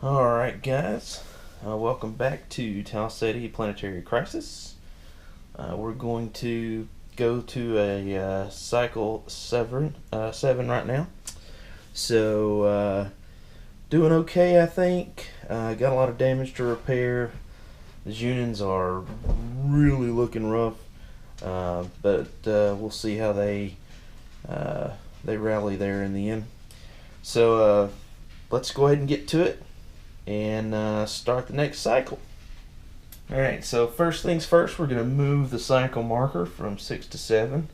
Alright guys, welcome back to Tau Ceti Planetary Crisis. We're going to go to a cycle 7 right now. So, doing okay I think. Got a lot of damage to repair. The unions are really looking rough, but we'll see how they rally there in the end. So, let's go ahead and get to it and start the next cycle. Alright, so first things first, we're going to move the cycle marker from 6 to 7.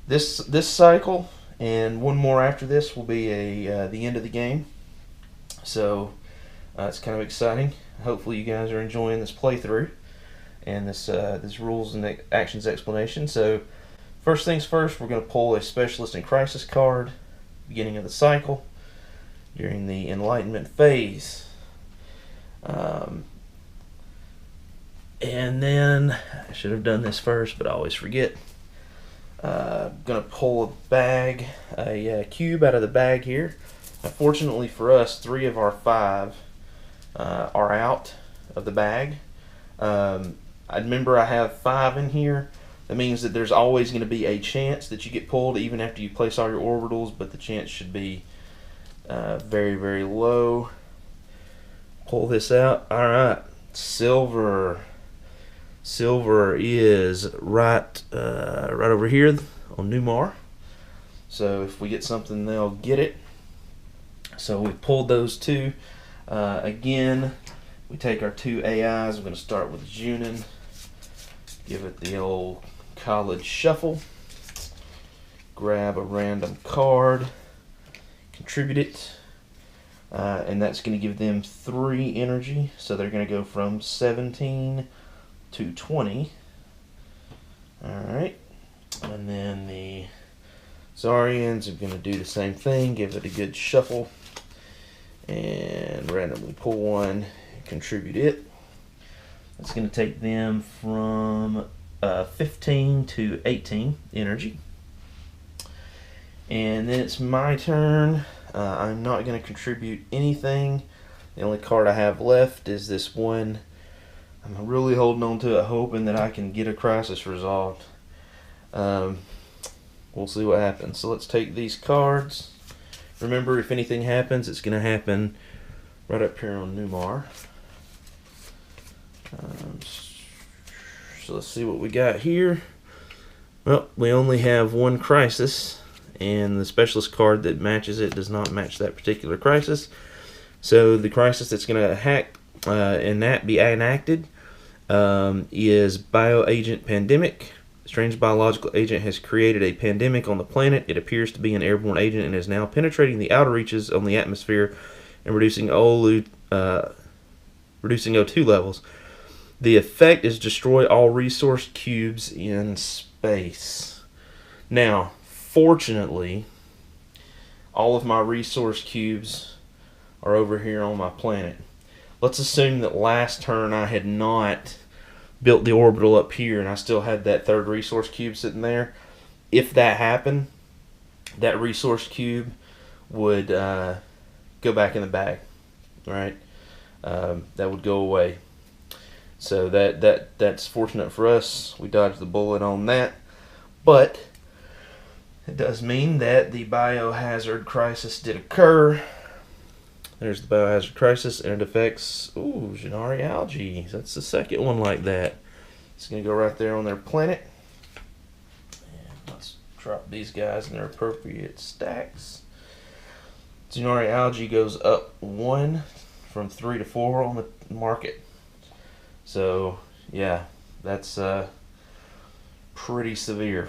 This cycle and one more after this will be the end of the game. So it's kind of exciting. Hopefully you guys are enjoying this playthrough and this rules and actions explanation. So first things first, we're going to pull a Specialist in Crisis card, beginning of the cycle, during the Enlightenment phase. And then, I should have done this first, but I always forget. Gonna pull a cube out of the bag here. Fortunately for us, 3 of our 5 are out of the bag. I remember I have 5 in here. That means that there's always going to be a chance that you get pulled even after you place all your orbitals, but the chance should be very, very low. Pull this out. Alright, silver. Silver is right over here on Newmar. So if we get something, they'll get it. So we pulled those 2. Again, we take our 2 AIs. We're going to start with Junin. Give it the old college shuffle. Grab a random card. Contribute it. And that's going to give them 3 energy. So they're going to go from 17 to 20. Alright. And then the Zarians are going to do the same thing. Give it a good shuffle. And randomly pull one. Contribute it. That's going to take them from 15 to 18 energy. And then it's my turn. I'm not going to contribute anything. The only card I have left is this one. I'm really holding on to it, hoping that I can get a crisis resolved. We'll see what happens. So let's take these cards. Remember, if anything happens, it's going to happen right up here on Newmar. So let's see what we got here. Well, we only have 1 crisis, and the specialist card that matches it does not match that particular crisis. So the crisis that's going to be enacted is Bioagent Pandemic. A strange biological agent has created a pandemic on the planet. It appears to be an airborne agent and is now penetrating the outer reaches on the atmosphere and reducing O2 levels. The effect is destroy all resource cubes in space. Now, fortunately, all of my resource cubes are over here on my planet. Let's assume that last turn I had not built the orbital up here and I still had that 3rd resource cube sitting there. If that happened, that resource cube would go back in the bag, right? That would go away. So that's fortunate for us. We dodged the bullet on that. But it does mean that the biohazard crisis did occur. There's the biohazard crisis, and it affects Janari algae. That's the second one like that. It's going to go right there on their planet. And let's drop these guys in their appropriate stacks. Janari algae goes up 1 from 3 to 4 on the market. So yeah, that's pretty severe.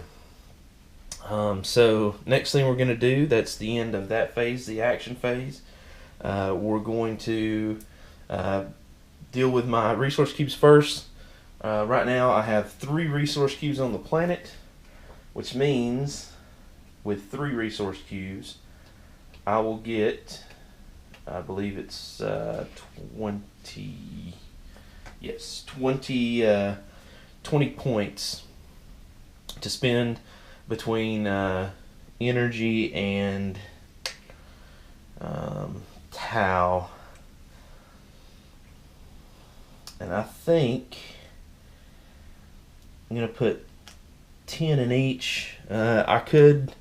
So next thing we're going to do, that's the end of that phase, the action phase. We're going to deal with my resource cubes first. Right now I have 3 resource cubes on the planet, which means with 3 resource cubes I will get, I believe it's 20 points to spend between energy and Tau. And I think I'm gonna put 10 in each. I could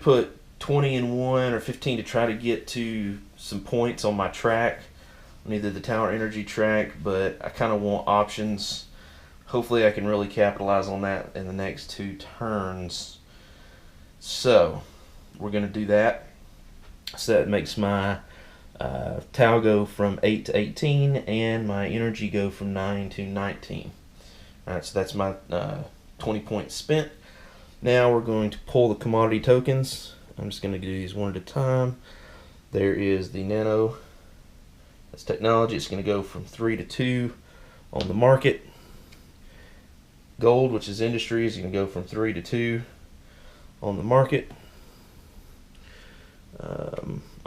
put 20 in one or 15 to try to get to some points on my track, on either the Tower Energy track, but I kind of want options. Hopefully I can really capitalize on that in the next 2 turns. So we're going to do that. So that makes my Tau go from 8 to 18 and my energy go from 9 to 19. Alright, so that's my 20 points spent. Now we're going to pull the commodity tokens. I'm just going to do these one at a time. There is the nano. That's technology. It's going to go from 3 to 2 on the market. Gold, which is industry, is going to go from 3 to 2 on the market.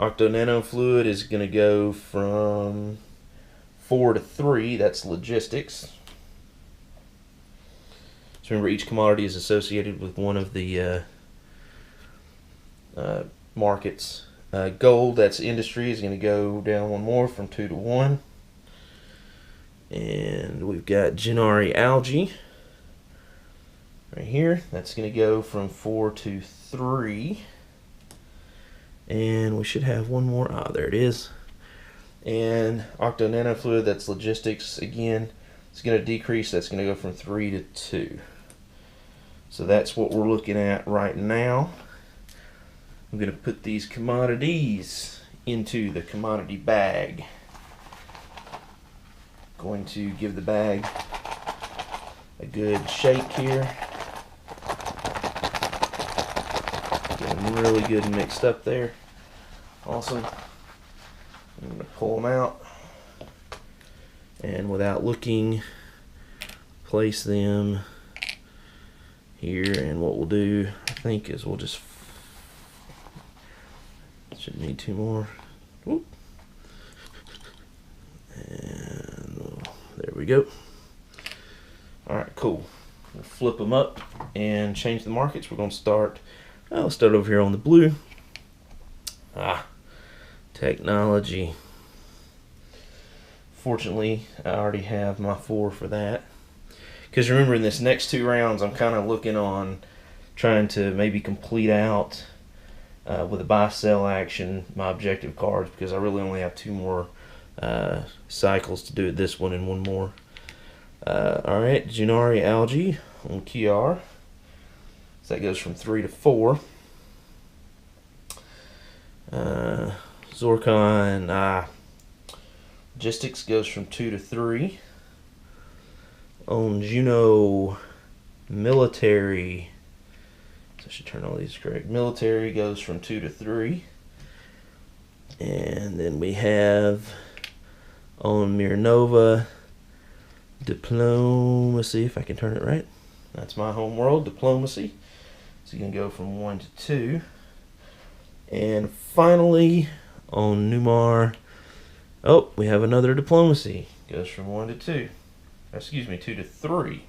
Octo nano fluid is going to go from 4 to 3. That's logistics. So remember, each commodity is associated with one of the markets. Gold, that's industry, is going to go down one more from 2 to 1. And we've got Gennari algae right here. That's going to go from 4 to 3. And we should have one more. There it is. And octo nanofluid, that's logistics again. It's going to decrease. That's going to go from 3 to 2. So that's what we're looking at right now. I'm going to put these commodities into the commodity bag. Going to give the bag a good shake here. Get them really good and mixed up there. Awesome. I'm going to pull them out. And without looking, place them here. And what we'll do, I think, is we'll just... Shouldn't need 2 more. Whoop. And there we go. Alright, cool. We'll flip them up and change the markets. We're going to start, let's start over here on the blue. Technology. Fortunately, I already have my 4 for that. Because remember, in this next 2 rounds, I'm kind of looking on trying to maybe complete out with a buy-sell action my objective cards, because I really only have 2 more cycles to do it, this one and one more. Alright, Gennari algae on QR. So that goes from 3 to 4. Zorkon logistics goes from 2 to 3. On Juno military, so I should turn all these correct. Military goes from 2 to 3. And then we have on Mirnova diplomacy, if I can turn it right. That's my home world, diplomacy. So you can go from 1 to 2. And finally, on Numar, we have another diplomacy. Goes from 1 to 2. Excuse me, 2 to 3.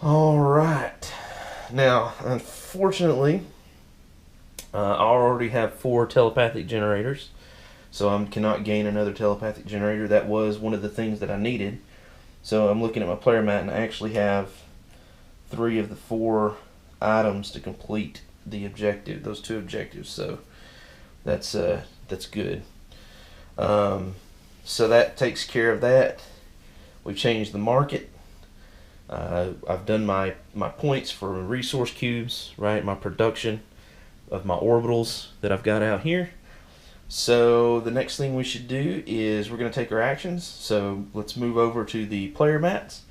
Alright. Now, unfortunately, I already have 4 telepathic generators, so I cannot gain another telepathic generator. That was one of the things that I needed. So I'm looking at my player mat, and I actually have 3 of the 4 items to complete the objective, those 2 objectives. So that's good. So that takes care of that. We've changed the market. I've done my points for resource cubes, right? My production of my orbitals that I've got out here. So the next thing we should do is we're going to take our actions. So let's move over to the player mats.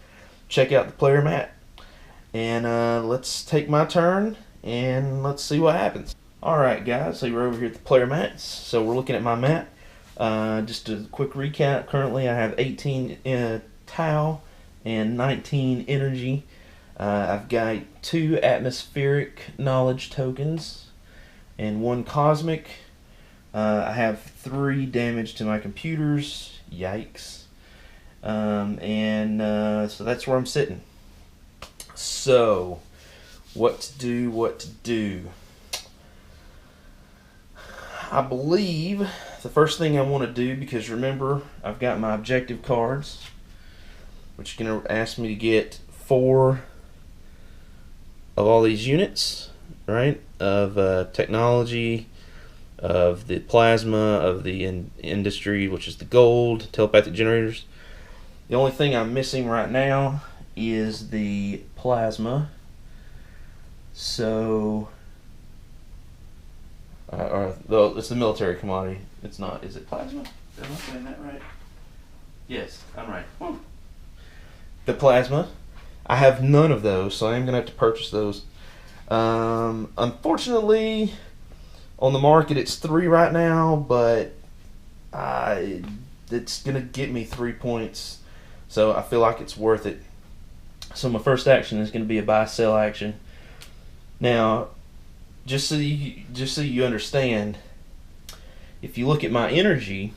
Check out the player mat. And let's take my turn and let's see what happens. Alright guys, so we're over here at the player mats. So we're looking at my mat. Just a quick recap. Currently I have 18 Tau and 19 energy. I've got 2 atmospheric knowledge tokens and 1 cosmic. I have 3 damage to my computers. Yikes. So that's where I'm sitting. So what to do. I believe the first thing I want to do, because remember, I've got my objective cards, which are going to ask me to get 4 of all these units, right? Of technology, of the plasma, of the industry, which is the gold, telepathic generators. The only thing I'm missing right now is the plasma. So, it's the military commodity. It's not. Is it plasma? Am I saying that right? Yes, I'm right. Woo. The plasma. I have none of those, so I am going to have to purchase those. Unfortunately, on the market it's 3 right now, but it's going to get me 3 points, so I feel like it's worth it. So my first action is going to be a buy-sell action. Now, just so you understand, if you look at my energy,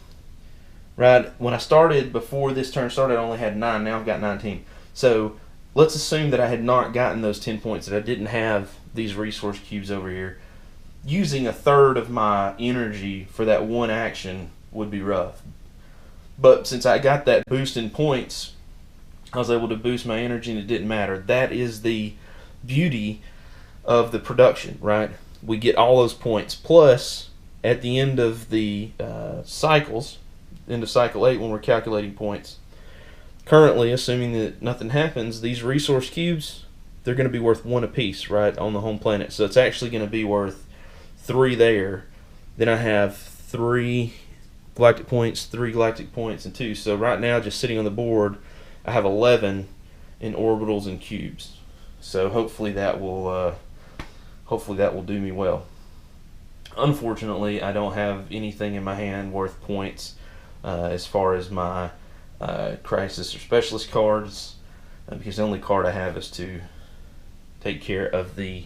right, when I started, before this turn started, I only had 9. Now I've got 19. So let's assume that I had not gotten those 10 points, that I didn't have these resource cubes over here. Using a third of my energy for that one action would be rough. But since I got that boost in points, I was able to boost my energy and it didn't matter. That is the beauty of the production, right? We get all those points. Plus, at the end of the cycles, end of cycle 8, when we're calculating points, currently, assuming that nothing happens, these resource cubes, they're going to be worth 1 apiece, right, on the home planet. So it's actually going to be worth 3 there. Then I have 3 galactic points, 3 galactic points, and 2. So right now, just sitting on the board, I have 11 in orbitals and cubes. So hopefully that will do me well. Unfortunately, I don't have anything in my hand worth points as far as my crisis or specialist cards, because the only card I have is to take care of the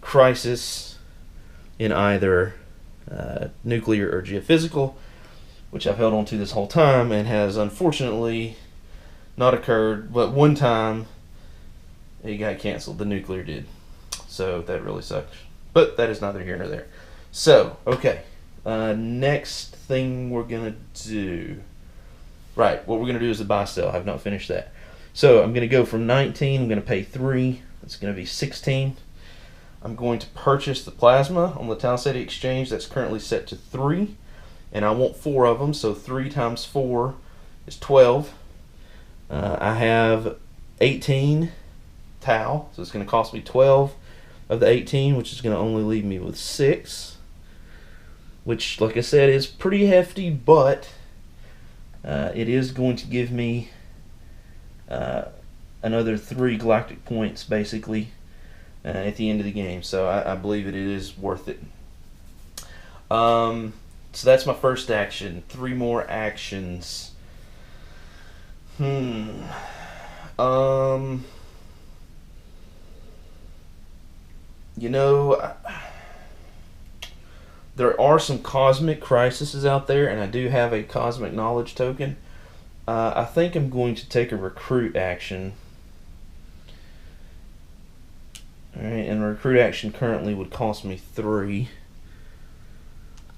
crisis in either nuclear or geophysical, which I've held on to this whole time and has unfortunately not occurred. But one time it got canceled, the nuclear did. So that really sucks. But that is neither here nor there. So, okay. Next thing we're going to do. Right, what we're going to do is a buy sell. I have not finished that. So I'm going to go from 19. I'm going to pay 3. It's going to be 16. I'm going to purchase the plasma on the Tau Ceti exchange. That's currently set to 3. And I want 4 of them. So 3 times 4 is 12. I have 18 Tau. So it's going to cost me 12 of the 18, which is going to only leave me with 6. Which, like I said, is pretty hefty, but it is going to give me another 3 galactic points, basically, at the end of the game. So I believe that it is worth it. So that's my first action. 3 more actions. You know, there are some cosmic crises out there, and I do have a cosmic knowledge token. I think I'm going to take a recruit action. Alright, and a recruit action currently would cost me 3.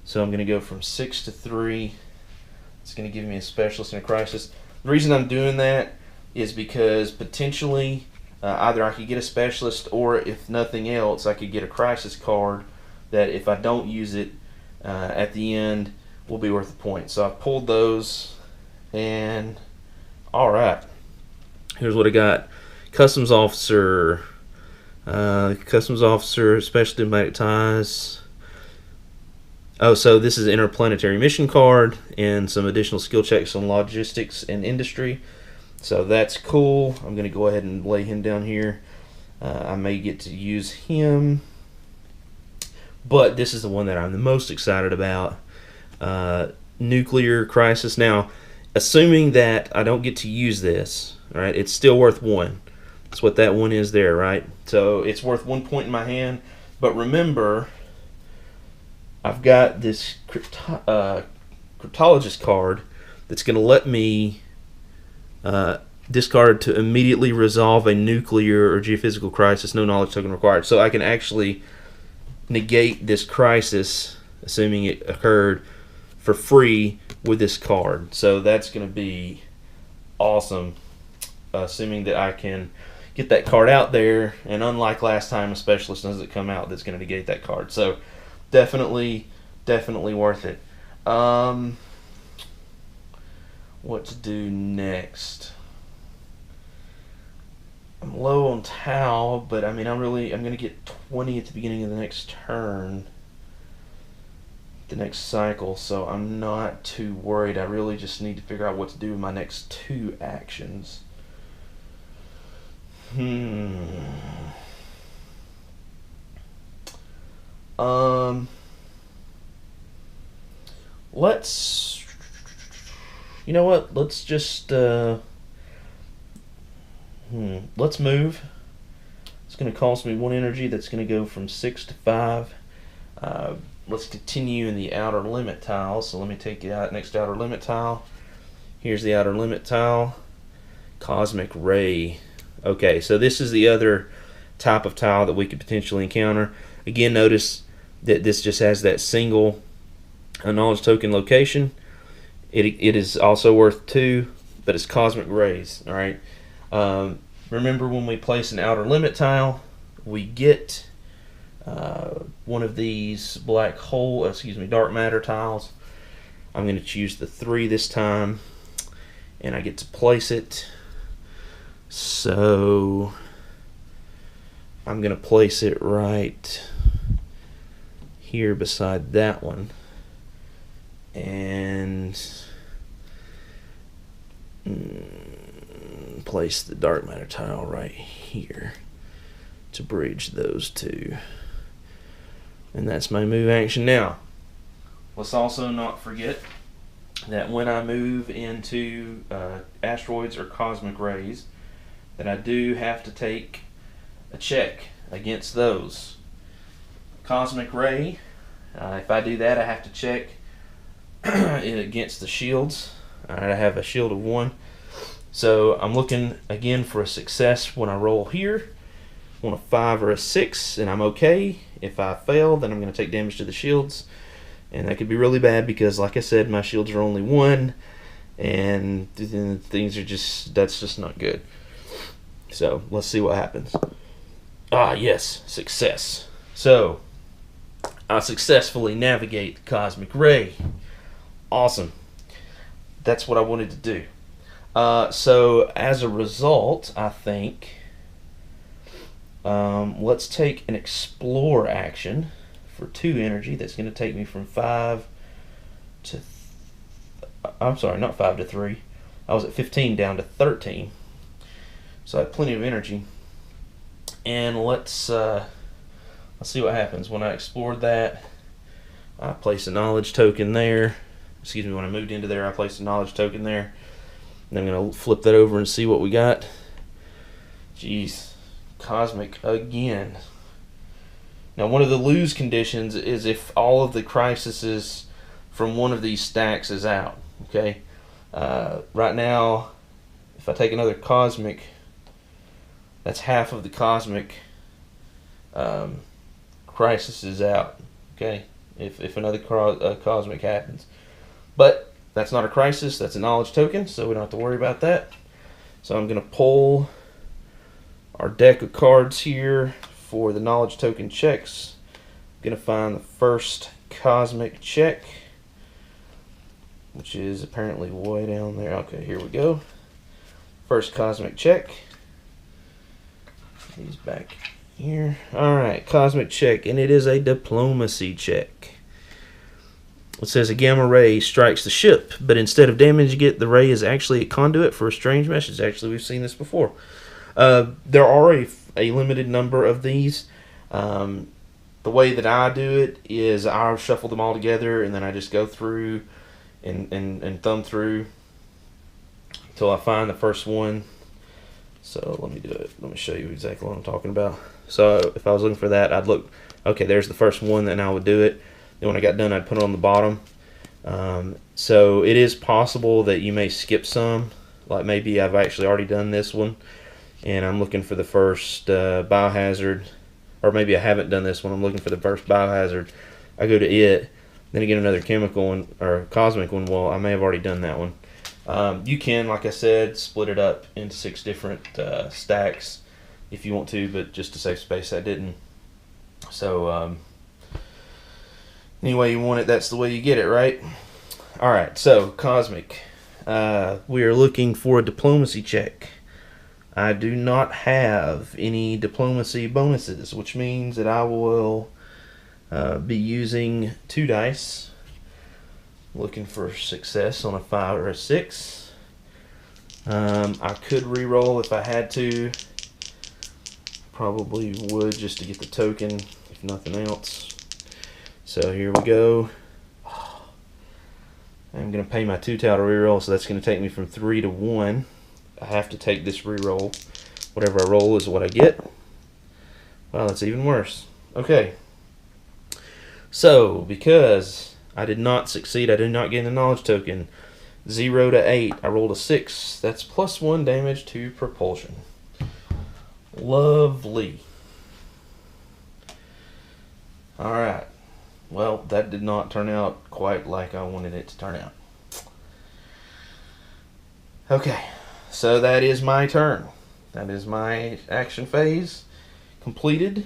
So I'm going to go from 6 to 3. It's going to give me a specialist in a crisis. The reason I'm doing that is because potentially either I could get a specialist, or if nothing else, I could get a crisis card that if I don't use it at the end will be worth a point. So I've pulled those, and alright, here's what I got. Customs officer, special diplomatic ties. Oh, so this is an interplanetary mission card and some additional skill checks on logistics and industry. So that's cool. I'm going to go ahead and lay him down here. I may get to use him, but this is the one that I'm the most excited about. Nuclear crisis. Now, assuming that I don't get to use this, all right, it's still worth 1. That's what that one is there, right? So it's worth 1 point in my hand. But remember, I've got this cryptologist card that's going to let me discard to immediately resolve a nuclear or geophysical crisis, no knowledge token required. So I can actually negate this crisis assuming it occurred for free with this card. So that's going to be awesome, assuming that I can get that card out there, and unlike last time, a specialist doesn't come out that's going to negate that card. So definitely worth it. What to do next? I'm low on Tau, but I mean, I'm going to get 20 at the beginning of the next turn, the next cycle, so I'm not too worried. I really just need to figure out what to do with my next 2 actions. Let's, you know what? Let's just let's move. It's going to cost me 1 energy. That's going to go from 6 to 5. Let's continue in the outer limit tile. So let me take the next outer limit tile. Here's the outer limit tile. Cosmic Ray. Okay, so this is the other type of tile that we could potentially encounter. Again, notice that this just has that single knowledge token location. It is also worth 2, but it's Cosmic Rays. All right. Remember, when we place an outer limit tile, we get one of these dark matter tiles. I'm going to choose the 3 this time, and I get to place it. So I'm going to place it right here beside that one, and place the dark matter tile right here to bridge those 2. And that's my move action. Now, let's also not forget that when I move into asteroids or cosmic rays, that I do have to take a check against those. Cosmic ray, if I do that, I have to check it against the shields. I have a shield of 1. So I'm looking again for a success when I roll here. On a 5 or a 6, and I'm okay. If I fail, then I'm going to take damage to the shields, and that could be really bad because, like I said, my shields are only 1, and things are that's just not good. So let's see what happens. Yes, success. So I successfully navigate the Cosmic Ray. Awesome. That's what I wanted to do. So as a result, I think let's take an explore action for 2 energy. That's going to take me from 5 to I'm sorry, not 5 to 3. I was at 15 down to 13. So I have plenty of energy. And let's see what happens. When I explored that, I place a knowledge token there. Excuse me, when I moved into there, I placed a knowledge token there. And I'm going to flip that over and see what we got. Jeez. Cosmic again. Now, one of the lose conditions is if all of the crises from one of these stacks is out. Okay. Right now, if I take another cosmic, that's half of the cosmic crisis is out. Okay. If another cosmic happens, but that's not a crisis. That's a knowledge token, so we don't have to worry about that. So I'm going to pull our deck of cards here for the knowledge token checks. I'm going to find the first cosmic check, which is apparently way down there. Okay, here we go. First cosmic check. He's back here. Alright, cosmic check, and it is a diplomacy check. It says a gamma ray strikes the ship, but instead of damaging it, the ray is actually a conduit for a strange message. Actually, we've seen this before. There are a limited number of these. The way that I do it is I shuffle them all together, and then I just go through and thumb through until I find the first one. So let me do it. Let me show you exactly what I'm talking about. So if I was looking for that, I'd look, okay, there's the first one, then I would do it. Then when I got done, I'd put it on the bottom. So it is possible that you may skip some. Like maybe I've actually already done this one, and I'm looking for the first biohazard. Or maybe I haven't done this one. I'm looking for the first biohazard. I go to it, then again another chemical one or cosmic one. Well, I may have already done that one. You can, like I said, split it up into 6 different stacks if you want to, but just to save space, I didn't. So any way you want it, that's the way you get it, right? All right, so cosmic. We are looking for a diplomacy check. I do not have any diplomacy bonuses, which means that I will be using 2 dice, looking for success on a 5 or a 6. I could re-roll if I had to. Probably would, just to get the token, if nothing else. So here we go. I'm going to pay my 2 Tau to re-roll, so that's going to take me from 3 to 1. I have to take this re-roll. Whatever I roll is what I get. Well, that's even worse. Okay. So, because I did not succeed, I did not gain the knowledge token. 0 to 8. I rolled a 6. That's +1 damage to propulsion. Lovely. Alright. Well, that did not turn out quite like I wanted it to turn out. Okay. So that is my turn. That is my action phase completed.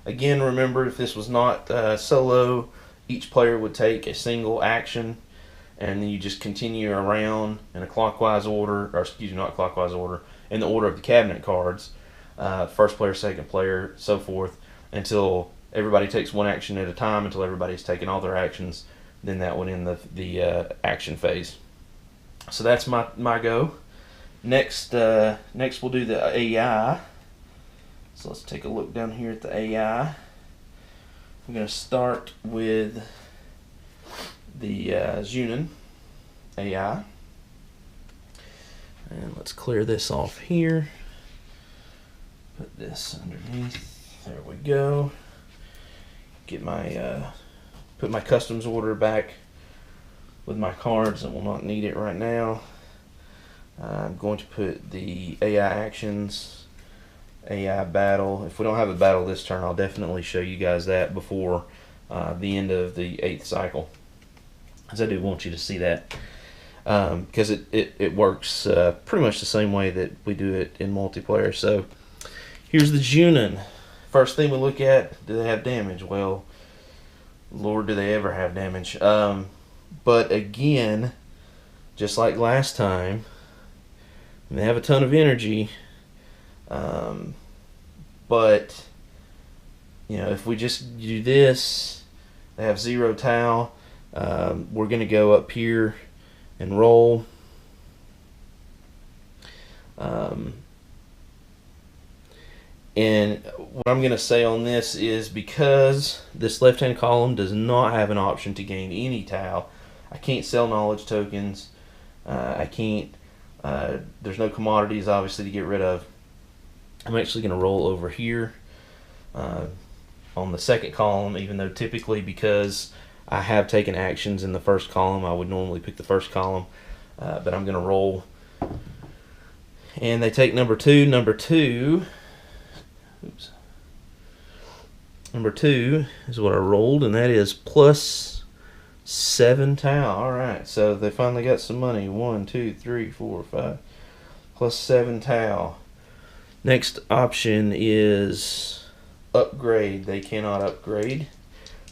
Again, remember, if this was not solo, each player would take a single action, and then you just continue around in a clockwise order, or excuse me, not clockwise order, in the order of the cabinet cards, first player, second player, so forth, until everybody takes one action at a time, until everybody's taken all their actions. Then that would end the action phase. So that's my go. Next we'll do the AI. So let's take a look down here at the AI. I'm going to start with the Zunin AI. And let's clear this off here. Put this underneath. There we go. Get my put my customs order back with my cards, and we'll not need it right now. I'm going to put the AI actions, AI battle. If we don't have a battle this turn, I'll definitely show you guys that before the end of the 8th cycle, because I do want you to see that, because it works pretty much the same way that we do it in multiplayer. So here's the Junin. First thing we look at, do they have damage? Well, Lord, do they ever have damage. But again, just like last time, they have a ton of energy, but you know, if we just do this, they have 0 Tau. We're going to go up here and roll. And what I'm going to say on this is, because this left-hand column does not have an option to gain any Tau, I can't sell knowledge tokens. I can't. There's no commodities, obviously, to get rid of. I'm actually going to roll over here on the second column, even though typically, because I have taken actions in the first column, I would normally pick the first column. But I'm going to roll. And they take number 2. Number 2 is what I rolled, and that is +7 Tau. Alright, so they finally got some money. 1, 2, 3, 4, 5. +7 Tau. Next option is upgrade. They cannot upgrade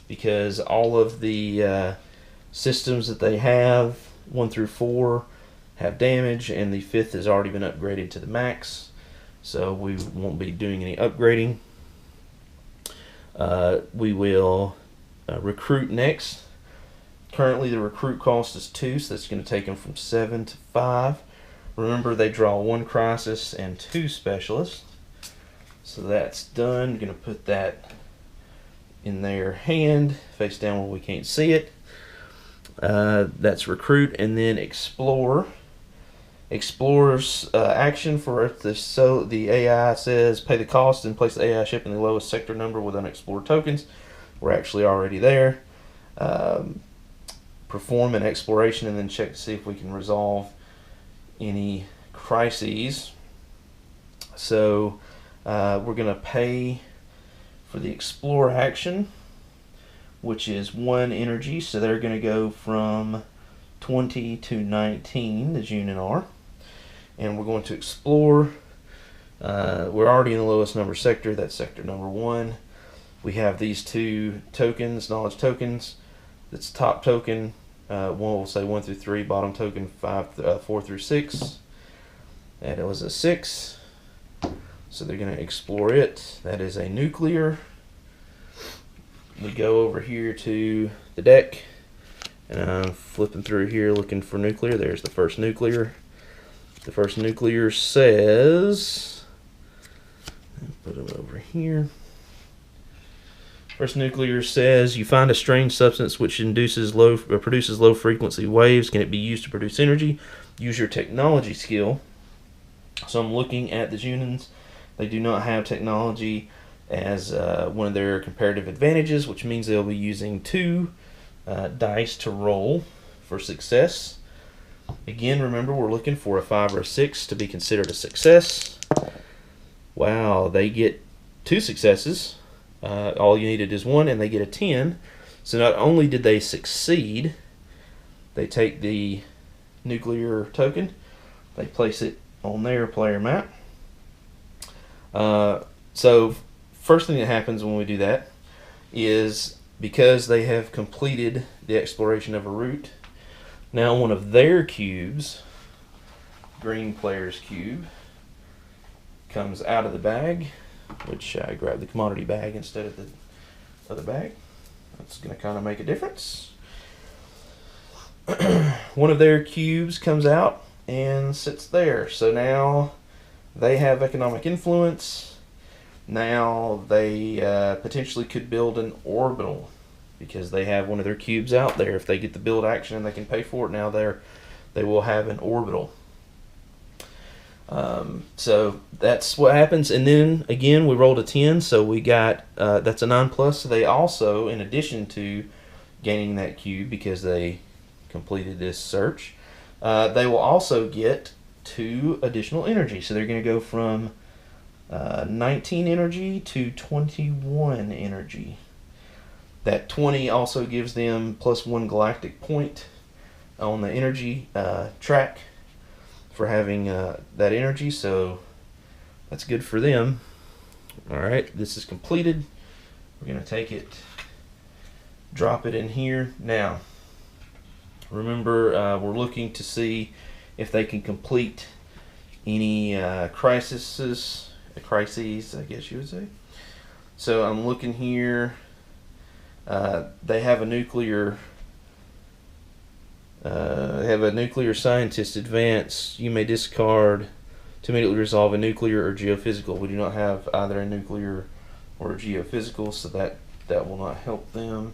because all of the systems that they have, 1 through 4, have damage, and the 5th has already been upgraded to the max. So we won't be doing any upgrading. We will recruit next. Currently the recruit cost is 2, so that's going to take them from 7 to 5. Remember, they draw 1 crisis and 2 specialists. So that's done. I'm going to put that in their hand, face down where we can't see it. That's recruit, and then explore. Explorer's action for the AI says pay the cost and place the AI ship in the lowest sector number with unexplored tokens. We're actually already there. Perform an exploration and then check to see if we can resolve any crises. So we're going to pay for the explore action. which is 1 energy, so they're going to go from 20 to 19, the Junon are. And we're going to explore. We're already in the lowest number sector, that's sector number 1. We have these 2 tokens, knowledge tokens. That's top token, one will say 1 through 3, bottom token 4 through 6. That was a 6. So they're going to explore it. That is a nuclear. We go over here to the deck, and I'm flipping through here looking for nuclear. There's the first nuclear. The first nuclear says, put them over here. First nuclear says, you find a strange substance which produces low frequency waves. Can it be used to produce energy? Use your technology skill. So I'm looking at the Junons. They do not have technology as one of their comparative advantages, which means they'll be using 2 dice to roll for success. Again, remember, we're looking for a 5 or a 6 to be considered a success. Wow, they get 2 successes. All you needed is 1, and they get a 10. So not only did they succeed, they take the nuclear token, they place it on their player map. So first thing that happens when we do that is, because they have completed the exploration of a route, now one of their cubes, green player's cube, comes out of the bag, which I grabbed the commodity bag instead of the other bag. That's going to kind of make a difference. One of their cubes comes out and sits there. So now they have economic influence. Now they potentially could build an orbital because they have one of their cubes out there. If they get the build action and they can pay for it, now they will have an orbital. So that's what happens. And then again, we rolled a 10, so we got that's a 9+. So they also, in addition to gaining that cube because they completed this search, they will also get 2 additional energy. So they're going to go from 19 energy to 21 energy. That 20 also gives them +1 galactic point on the energy track for having that energy, so that's good for them. Alright, this is completed. We're going to take it, drop it in here. Now, remember, we're looking to see if they can complete any crises, I guess you would say. So I'm looking here. They have a nuclear scientist advance. You may discard to immediately resolve a nuclear or geophysical. We do not have either a nuclear or a geophysical, so that will not help them.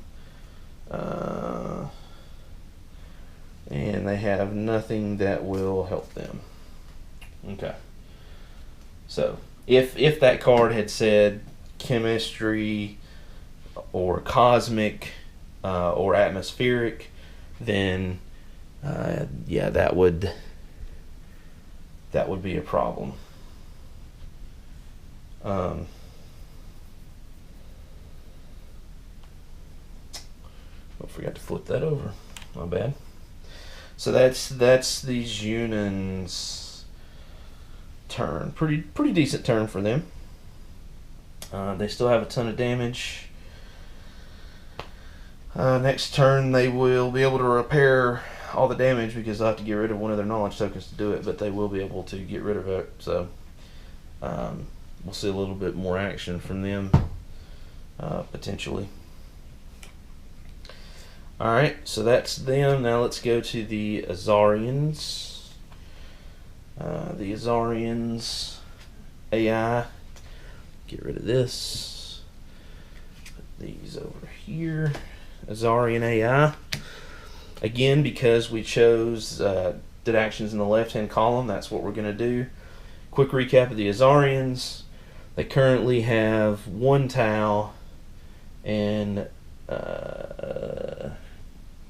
And they have nothing that will help them. Okay. So if that card had said chemistry or cosmic or atmospheric, then yeah, that would be a problem. I forgot to flip that over. My bad. So that's the Junon's turn. Pretty decent turn for them. They still have a ton of damage. Next turn they will be able to repair all the damage because they'll have to get rid of one of their knowledge tokens to do it, but they will be able to get rid of it. So we'll see a little bit more action from them potentially. Alright, so that's them. Now let's go to the Azarians. The Azarians AI. Get rid of this. Put these over here. Azarian AI. Again, because we chose did actions in the left-hand column, that's what we're going to do. Quick recap of the Azarians. They currently have 1 Tau and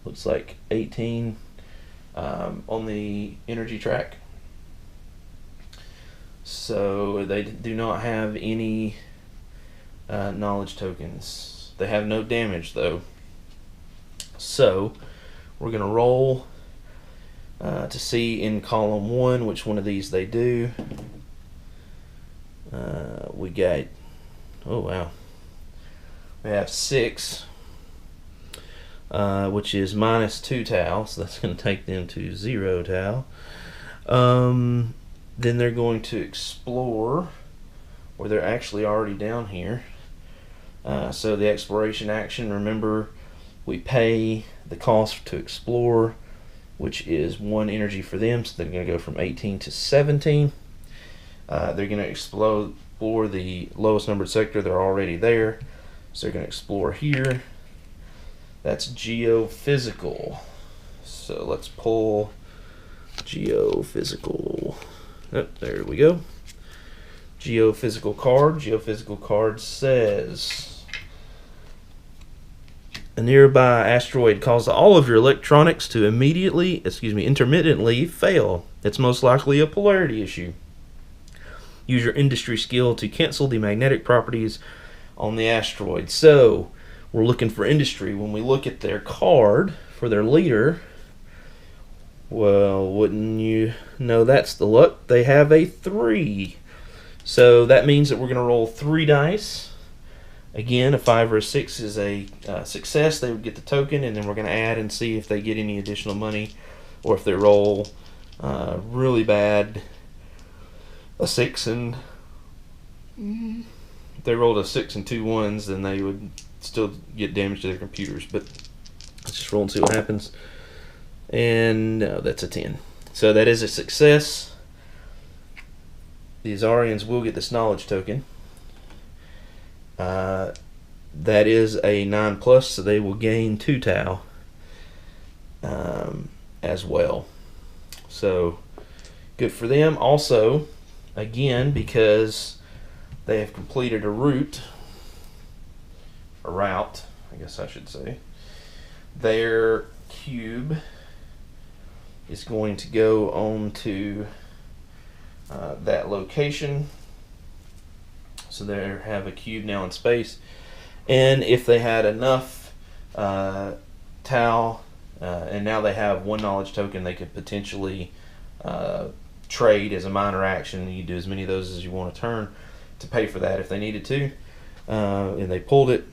looks like 18 on the energy track. So they do not have any knowledge tokens. They have no damage though. So we're going to roll to see in column 1 which one of these they do. We got, oh wow, we have 6, which is minus 2 tau, so that's going to take them to 0 tau. Then they're going to explore, where they're actually already down here. So the exploration action, remember, we pay the cost to explore, which is 1 energy for them, so they're going to go from 18 to 17. They're going to explore the lowest numbered sector. They're already there, so they're going to explore here. That's geophysical. So let's pull geophysical. Oh, there we go. Geophysical card. Geophysical card says, a nearby asteroid caused all of your electronics to intermittently fail. It's most likely a polarity issue. Use your industry skill to cancel the magnetic properties on the asteroid. So we're looking for industry. When we look at their card for their leader, well, wouldn't you know that's the luck? They have a 3. So that means that we're going to roll 3 dice. Again, a 5 or a 6 is a success. They would get the token, and then we're going to add and see if they get any additional money, or if they roll really bad, a 6 and if they rolled a 6 and 2 1s, then they would still get damage to their computers. But let's just roll and see what happens. And no, that's a 10. So that is a success. The Azarians will get this knowledge token. That is a 9+, so they will gain 2 tau as well. So good for them. Also, again, because they have completed a route, I guess I should say, their cube is going to go on to that location. So they have a cube now in space, and if they had enough tau, and now they have 1 knowledge token, they could potentially trade as a minor action. You do as many of those as you want to turn to pay for that if they needed to, and they pulled it.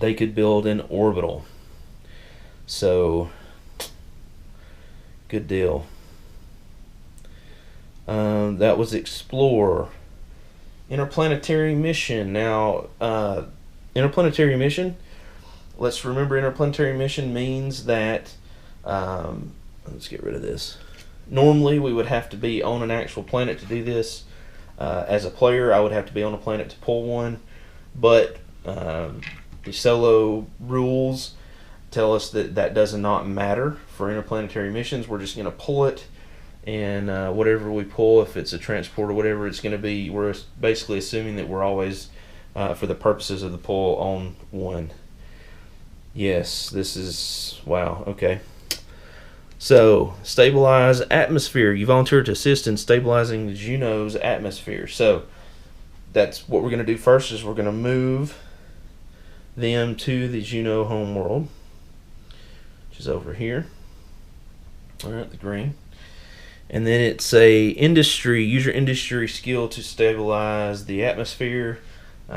They could build an orbital. So good deal. That was explore. Interplanetary mission. Now, interplanetary mission, let's remember interplanetary mission means that, let's get rid of this. Normally, we would have to be on an actual planet to do this. As a player, I would have to be on a planet to pull one, but the solo rules tell us that that does not matter for interplanetary missions. We're just going to pull it, and whatever we pull, if it's a transport or whatever it's going to be, we're basically assuming that we're always, for the purposes of the pull, on one. Yes, this is, wow, okay. So, stabilize atmosphere. You volunteer to assist in stabilizing Juno's atmosphere. So, that's what we're going to do first, is we're going to move them to the Juno homeworld, which is over here. Alright, the green. And then it's a industry, use your industry skill to stabilize the atmosphere.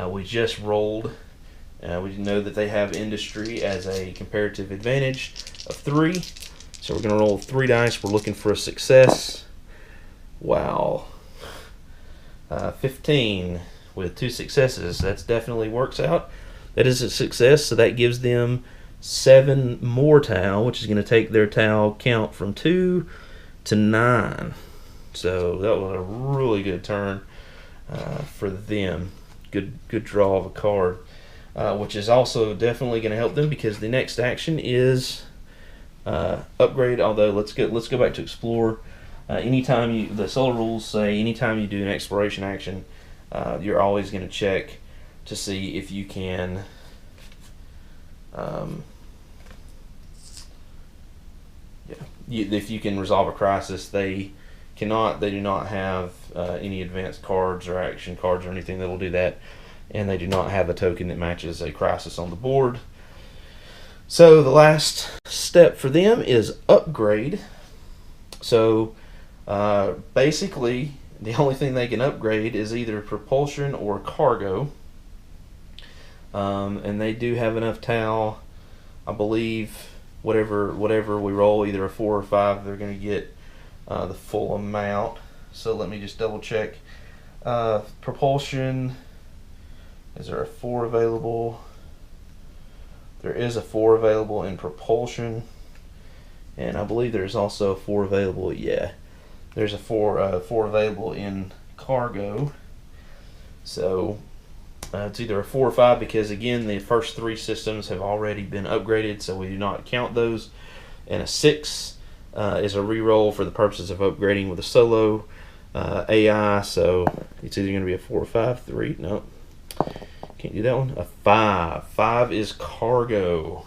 We just rolled. We know that they have industry as a comparative advantage of 3. So we're going to roll 3 dice. We're looking for a success. Wow. 15 with 2 successes. That definitely works out. That is a success, so that gives them 7 more tau, which is going to take their tau count from 2 to 9. So that was a really good turn for them. Good draw of a card, which is also definitely going to help them, because the next action is upgrade. Although let's go back to explore. Anytime the solar rules say anytime you do an exploration action, you're always going to check to see if you can if you can resolve a crisis. They do not have any advanced cards or action cards or anything that will do that, and they do not have a token that matches a crisis on the board. So the last step for them is upgrade. So basically, the only thing they can upgrade is either propulsion or cargo. And they do have enough Tau, I believe. Whatever we roll, either a 4 or 5, they're going to get the full amount. So let me just double check. Propulsion, is there a 4 available? There is a 4 available in propulsion, and I believe there's also a 4 available. Yeah, there's a 4 available in cargo. So it's either a 4 or 5, because again the first 3 systems have already been upgraded, so we do not count those. And a 6 is a reroll for the purposes of upgrading with a solo AI. So it's either going to be a 4 or 5. 3, no, can't do that one. A 5. 5 is cargo.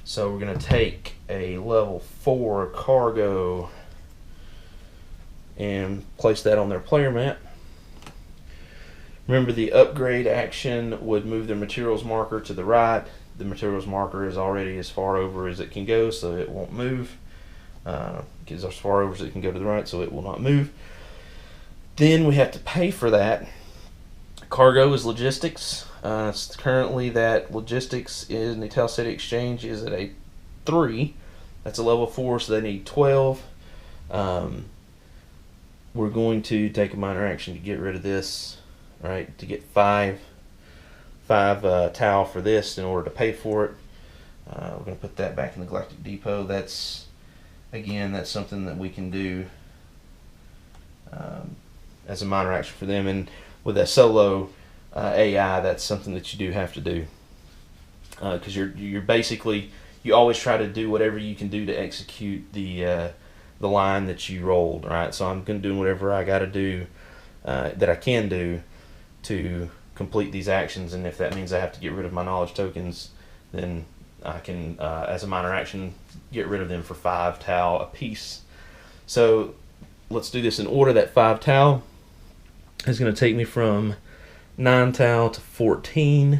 So we're going to take a level 4 cargo and place that on their player map. Remember, the upgrade action would move the materials marker to the right. The materials marker is already as far over as it can go, so it won't move. Because as far over as it can go to the right, so it will not move. Then we have to pay for that. Cargo is logistics. Currently, that logistics in the Tau Ceti Exchange is at a 3. That's a level 4, so they need 12. We're going to take a minor action to get rid of this. Right, to get 5 Tau for this in order to pay for it. We're going to put that back in the Galactic Depot. That's something that we can do as a minor action for them. And with a solo AI, that's something that you do have to do, because you're basically, you always try to do whatever you can do to execute the line that you rolled. Right, so I'm going to do whatever I got to do that I can do to complete these actions, and if that means I have to get rid of my knowledge tokens, then I can, as a minor action, get rid of them for 5 Tau a piece. So let's do this in order. That 5 Tau is going to take me from 9 Tau to 14.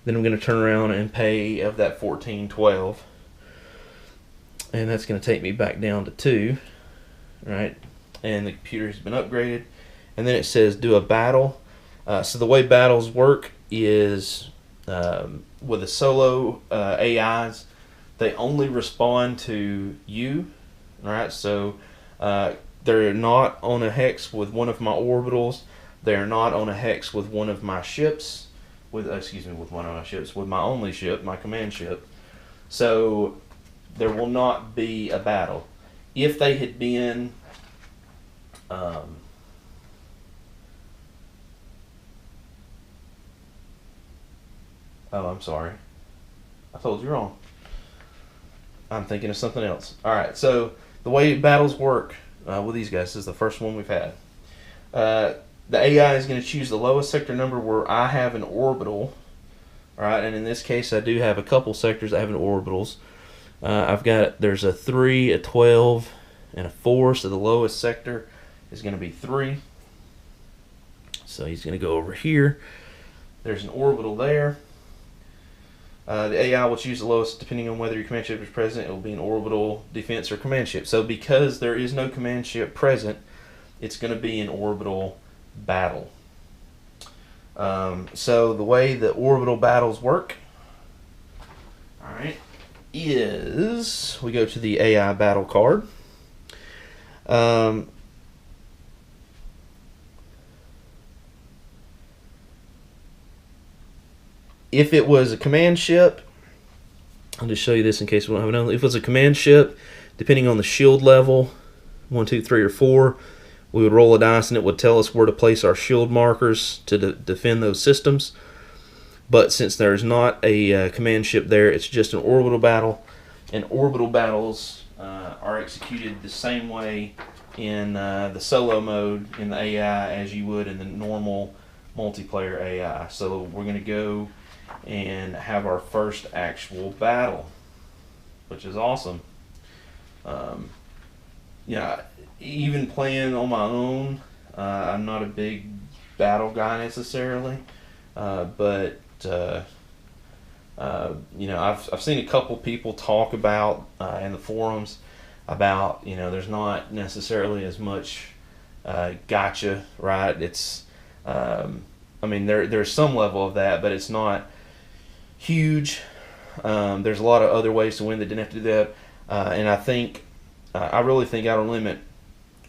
Then I'm going to turn around and pay of that 14, 12. And that's going to take me back down to 2. Right? And the computer has been upgraded. And then it says do a battle. So the way battles work is with the solo AIs, they only respond to you. Right? So they're not on a hex with one of my orbitals. They're not on a hex with one of my ships. With one of my ships, with my only ship, my command ship. So there will not be a battle. If they had been oh, I'm sorry. I told you wrong. I'm thinking of something else. Alright, so the way battles work with these guys, this is the first one we've had. The AI is going to choose the lowest sector number where I have an orbital. Alright, and in this case I do have a couple sectors that have an orbitals. There's a 3, a 12, and a 4, so the lowest sector is going to be 3. So he's going to go over here. There's an orbital there. The AI will choose the lowest depending on whether your command ship is present. It will be an orbital, defense, or command ship. So because there is no command ship present, it's going to be an orbital battle. So the way the orbital battles work, alright, is we go to the AI battle card. If it was a command ship, I'll just show you this in case we don't have another. If it was a command ship, depending on the shield level, 1, 2, 3, or 4, we would roll a dice and it would tell us where to place our shield markers to defend those systems. But since there's not a command ship there, it's just an orbital battle. And orbital battles are executed the same way in the solo mode in the AI as you would in the normal multiplayer AI. So we're going to go and have our first actual battle, which is awesome. Yeah, even playing on my own, I'm not a big battle guy necessarily, but I've seen a couple people talk about in the forums about, there's not necessarily as much gotcha, right? It's, there's some level of that, but it's not huge. There's a lot of other ways to win that didn't have to do that, and I really think Outer Limit,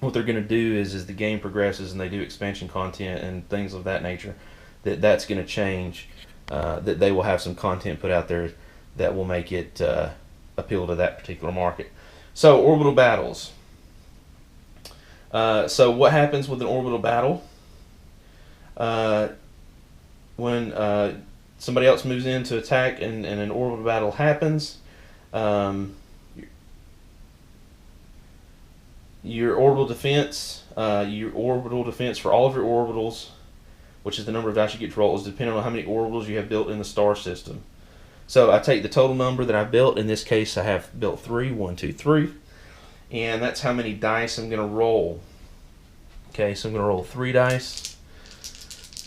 what they're going to do is as the game progresses and they do expansion content and things of that nature, that's going to change. That they will have some content put out there that will make it appeal to that particular market. So orbital battles. So what happens with an orbital battle? When somebody else moves in to attack and an orbital battle happens, your orbital defense for all of your orbitals, which is the number of dice you get to roll, is dependent on how many orbitals you have built in the star system. So I take the total number that I've built. In this case, I have built 3, 1, 2, 3, and that's how many dice I'm going to roll. Okay, so I'm going to roll 3 dice,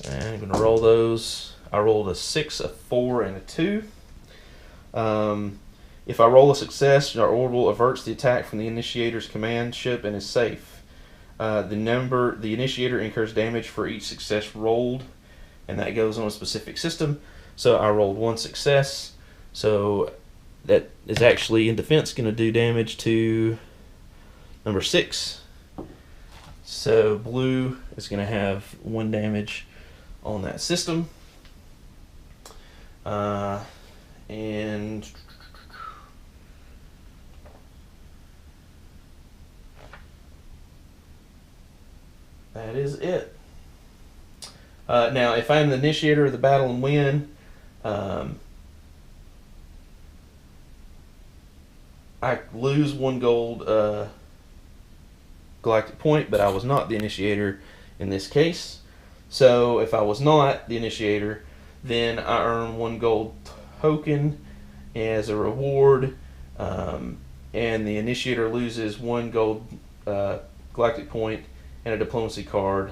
and I'm going to roll those. I rolled a 6, a 4, and a 2. If I roll a success, our orbital averts the attack from the initiator's command ship and is safe. The initiator incurs damage for each success rolled, and that goes on a specific system. So I rolled 1 success, so that is actually in defense going to do damage to number 6. So blue is going to have 1 damage on that system, and that is it. Now, if I'm the initiator of the battle and win, I lose 1 gold galactic point, but I was not the initiator in this case. So if I was not the initiator, then I earn 1 gold token as a reward, and the initiator loses 1 gold galactic point and a diplomacy card,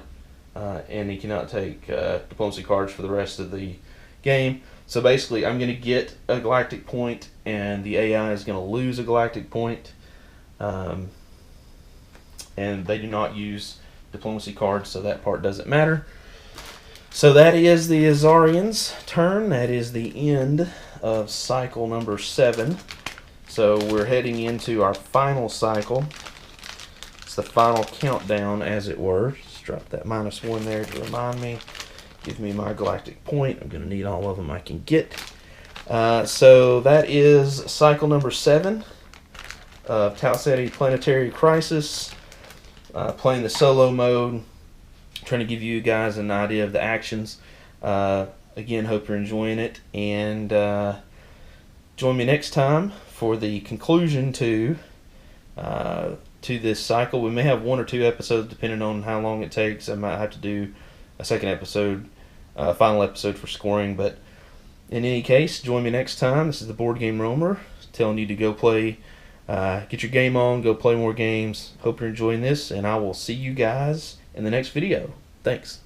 and he cannot take diplomacy cards for the rest of the game. So basically, I'm going to get a galactic point, and the AI is going to lose a galactic point, and they do not use diplomacy cards, so that part doesn't matter. So that is the Azarians' turn. That is the end of cycle number 7. So we're heading into our final cycle. It's the final countdown, as it were. Just drop that -1 there to remind me. Give me my galactic point. I'm going to need all of them I can get. So that is cycle number 7 of Tau Ceti Planetary Crisis. Playing the solo mode, trying to give you guys an idea of the actions. Again, hope you're enjoying it, and join me next time for the conclusion to this cycle. We may have 1 or 2 episodes depending on how long it takes. I might have to do a second episode, final episode for scoring, but in any case, join me next time. This is the Board Game Roamer telling you to go play, get your game on, go play more games. Hope you're enjoying this, and I will see you guys in the next video. Thanks.